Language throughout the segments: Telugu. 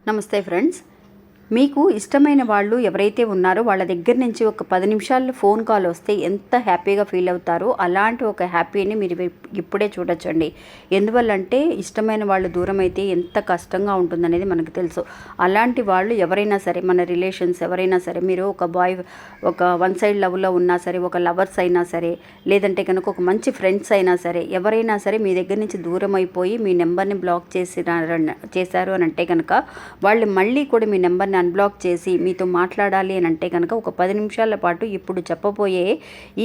నమస్తే ఫ్రెండ్స్, మీకు ఇష్టమైన వాళ్ళు ఎవరైతే ఉన్నారో వాళ్ళ దగ్గర నుంచి ఒక 10 నిమిషాల్లో ఫోన్ కాల్ వస్తే ఎంత హ్యాపీగా ఫీల్ అవుతారో అలాంటి ఒక హ్యాపీని మీరు ఇప్పుడే చూడొచ్చండి. ఎందువల్లంటే ఇష్టమైన వాళ్ళు దూరం అయితే ఎంత కష్టంగా ఉంటుందనేది మనకు తెలుసు. అలాంటి వాళ్ళు ఎవరైనా సరే, మన రిలేషన్స్ ఎవరైనా సరే, మీరు ఒక వన్ సైడ్ లవ్లో ఉన్నా సరే, ఒక లవర్స్ అయినా సరే, లేదంటే కనుక ఒక మంచి ఫ్రెండ్స్ అయినా సరే, ఎవరైనా సరే మీ దగ్గర నుంచి దూరం అయిపోయి మీ నెంబర్ని బ్లాక్ చేశారు అని అంటే కనుక వాళ్ళు మళ్ళీ కూడా మీ నెంబర్ని అన్బ్లాక్ చేసి మీతో మాట్లాడాలి అని అంటే కనుక ఒక 10 నిమిషాల పాటు ఇప్పుడు చెప్పబోయే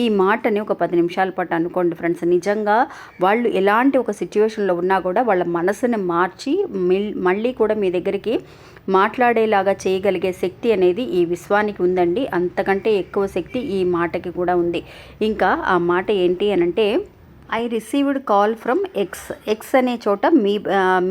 ఈ మాటని ఒక 10 నిమిషాల పాటు అనుకోండి ఫ్రెండ్స్. నిజంగా వాళ్ళు ఎలాంటి ఒక సిచ్యువేషన్లో ఉన్నా కూడా వాళ్ళ మనసుని మార్చి మళ్ళీ కూడా మీ దగ్గరికి మాట్లాడేలాగా చేయగలిగే శక్తి అనేది ఈ విశ్వానికి ఉందండి. అంతకంటే ఎక్కువ శక్తి ఈ మాటకి కూడా ఉంది. ఇంకా ఆ మాట ఏంటి అనంటే, I received call from X అనే చోట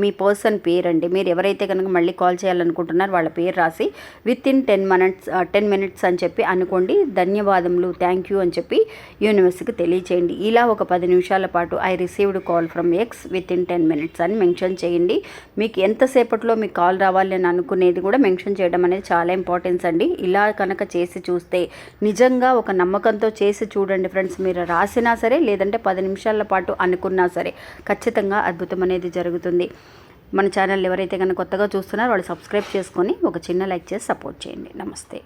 మీ పర్సన్ పేరండి. మీరు ఎవరైతే కనుక మళ్ళీ కాల్ చేయాలనుకుంటున్నారో వాళ్ళ పేరు రాసి వితిన్ 10 మినిట్స్ అని చెప్పి అనుకోండి. ధన్యవాదములు, థ్యాంక్ యూ అని చెప్పి యూనివర్స్కి తెలియచేయండి. ఇలా ఒక 10 నిమిషాల పాటు I received call from X within 10 minutes అని మెన్షన్ చేయండి. మీకు ఎంతసేపట్లో మీకు కాల్ రావాలి అని అనుకునేది కూడా మెన్షన్ చేయడం అనేది చాలా ఇంపార్టెన్స్ అండి. ఇలా కనుక చేసి చూస్తే, నిజంగా ఒక నమ్మకంతో చేసి చూడండి ఫ్రెండ్స్. మీరు రాసినా సరే, లేదంటే 10 నిమిషాల పాటు అనుకున్నా సరే, ఖచ్చితంగా అద్భుతం అనేది జరుగుతుంది. మన ఛానల్ ఎవరైతే కనుక కొత్తగా చూస్తున్నారో వాళ్ళు సబ్స్క్రైబ్ చేసుకొని ఒక చిన్న లైక్ చేసి సపోర్ట్ చేయండి. నమస్తే.